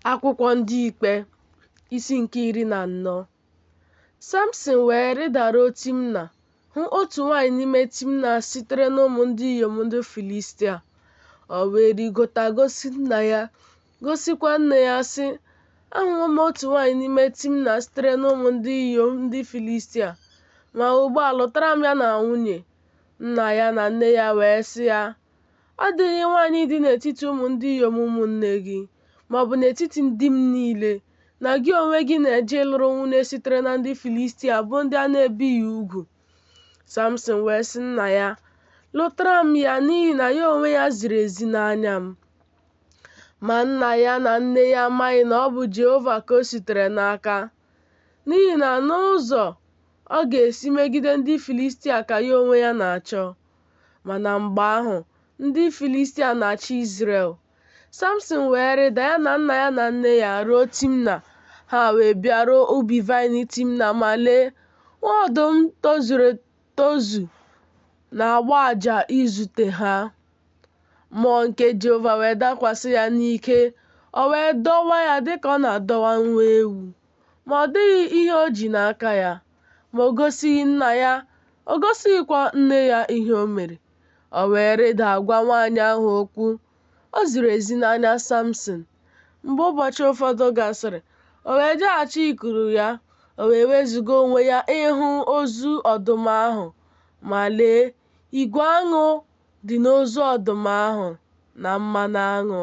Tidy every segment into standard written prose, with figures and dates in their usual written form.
Akwụkwọ Ndị Ikpe, isi nke 14. Samson wee rịdaruo Timna, hụ otu nwanyị n'ime Timna sitere n'ụmụ ndị inyom ndị Filistia. O wee rigota gosi nna ya, gosikwa nne ya, sị, ahụwo m otu nwanyị n'ime Timna sitere n'ụmụ ndị inyom ndị Filistia, ma ugbu a lụtara m ya na nwunye. Nna ya na nne ya wee sị ya, ọ dịghị nwanyị dị n'etiti ụmụ ndị inyom ụmụnne gị, ma ọ bụ n'etiti ndị m niile, na gị onwe gị na-eje ịlụrụ nwunye sitere na ndị Filistia bụ ndị a na-ebighị ugwu. Samson wee sị nna ya, lụtara m ya, n'ihi na ya onwe ya ziri ezi n'anya m. Ma nna ya na nne ya amaghị na ọ bụ Jehova ka o sitere n'aka, n'ihi na n'ụzọ ọ ga-esi megide ndị Filistia ka ya onwe ya na-achọ. Ma na mgbe ahụ, ndị Filistia na-achị Izrel. Samson wee rịda ya na nna ya na nne ya ruo Timna. Ha wee bịaruo ubi vaịnị Timna, ma lee, nwa ọdụm tozuru etozu na-agba àjà izute ha. Mmụọ nke Jehova wee dakwasị ya n'ike, o wee dọwa ya dịka ọ na-adọwa nwa ewu, ma ọ dịghị ihe o ji n'aka ya, ma o gosighị nna ya, o gosighịkwa nne ya ihe o mere. O wee rịda gwa nwaanyị ahụ okwu. O ziri ezi n'anya Samson. Mgbe ụbọchị ụfọdụ gasịrị, o wee jeghachi ikuru ya, o wee wezuga onwe ya ịhụ ozu ọdụm ahụ, ma lee, igwe aṅụ dị n'ozu ọdụm ahụ na mmanụ aṅụ.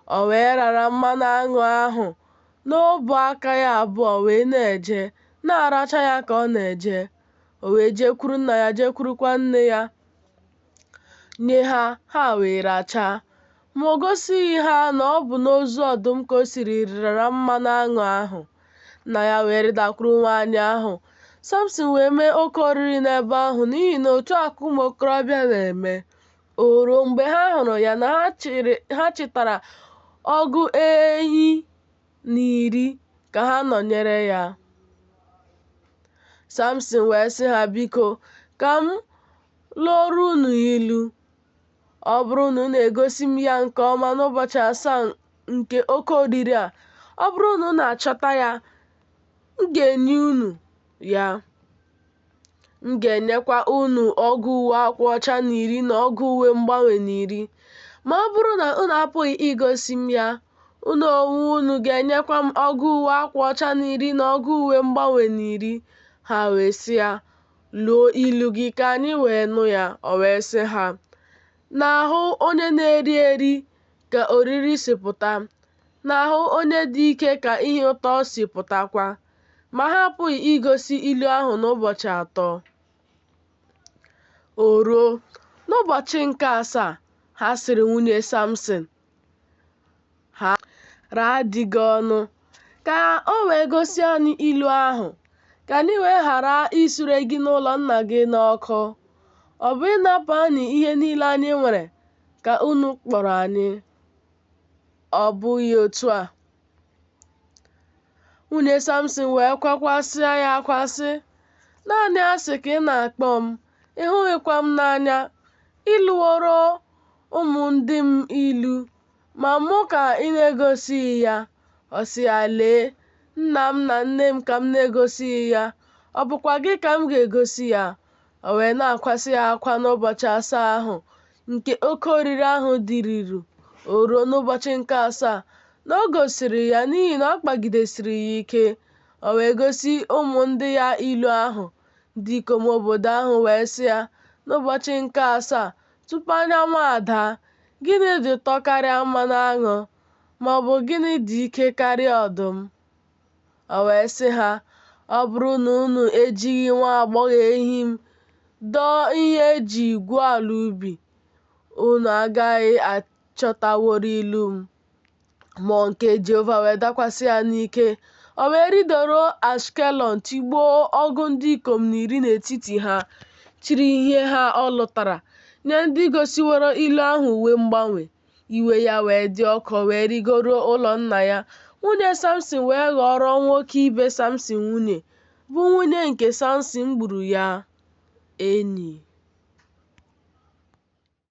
O wee rara mmanụ aṅụ ahụ n'ọbụ aka ya abụọ wee na-eje, na-aracha ya ka ọ na-eje. O wee jekwuru nna ya, jekwurukwa nne ya, nye ha wee rachaa. Ma o gosighị ha na ọ bụ n'ozu ọdụm ka o siri rara mmanụ aṅụ ahụ. Nna ya wee rịdakwuru nwaanyị ahụ. Samson wee mee oke oriri n'ebe ahụ, n'ihi na otu a ka ụmụ okorobịa na-eme. O ruo mgbe ha hụrụ ya na ha chịtara ọgụ ehi na 10 ka ha nọnyere ya. Samson wee sị ha, biko, ka m lụọrọ unu ilu. Ọ bụrụ na unu egosi m ya nke ọma n'ụbọchị 7 nke oke oriri a, ọ bụrụ na unu achọta ya, m ga-enye unu ya. M ga-enyekwa unu ọgụ uwe akwa ọcha 10 na ọgụ uwe mgbanwe 10. Ma ọ bụrụ na unu apụghị igosi m ya, unu onwe unu ga-enyekwa m ọgụ uwe akwa ọcha 10 na ọgụ uwe mgbanwe 10. Ha wee sị ya, lụọ ilu gị ka anyị wee nụ ya. O wee sị ha, n'ahụ onye na-eri eri ka oriri si pụta, n'ahụ onye dị ike ka ihe ụtọ si pụtakwa. Ma ha apụghị igosi ilu ahụ n'ụbọchị 3. O ruo n'ụbọchị nke 7, ha sịrị nwunye Samson, ha raa di gị ọnụ, ka o wee gosi anyị ilu ahụ, ka anyị wee ghara isure gị n'ụlọ nna gị n'ọkụ. Ọ bụ ịnapụ anyị ihe niile anyị nwere ka unu kpọrọ anyị? Ọ bụghị otu a. Nwunye Samson wee kwakwasịa ya akwa, sị, naanị asị ka ị na-akpọ m, ị hụghịkwa m n'anya. Ịlụworo ụmụ ndị m ilu, ma mụ ka ị na-egosighị ya. Ọ sị ya, lee, nna m na nne m ka m na-egosighị ya, ọ bụkwa gị ka m ga-egosi ya? O wee na-akwasị ya akwa n'ụbọchị 7 ahụ nke oke oriri ahụ dịruru. O ruo n'ụbọchị nke 7 na o gosiri ya, n'ihi na ọ kpagidesiri ya ike. O wee gosi ụmụ ndị ya ilu ahụ. Ndị ikom obodo ahụ wee sị ya, n'ụbọchị nke 7 tupu anyanwụ ada, gịnị dị ụtọ karịa mmanụ aṅụ, ma ọ bụ gịnị dị ike karịa ọdụm? O wee sị ha, ọ bụrụ na unu ejighị nwa agbọghọ ehi m dọọ ihe eji gwuo ala ubi, unu agaghị achọtaworo ilu m. Mmụọ nke Jehova wee dakwasị ya n'ike. O wee ridoruo Ashkelọn, tigbuo ọgụ ndị ikom 10 n'etiti ha, chiri ihe ha ọ lụtara nye ndị gosiworo ilu ahụ uwe mgbanwe. Iwe ya wee dị ọkụ, wee rigoruo ụlọ nna ya. Nwunye Samson wee ghọrọ nwoke ibe Samson nwunye, bụ nwunye nke Samson gburu ya enyi.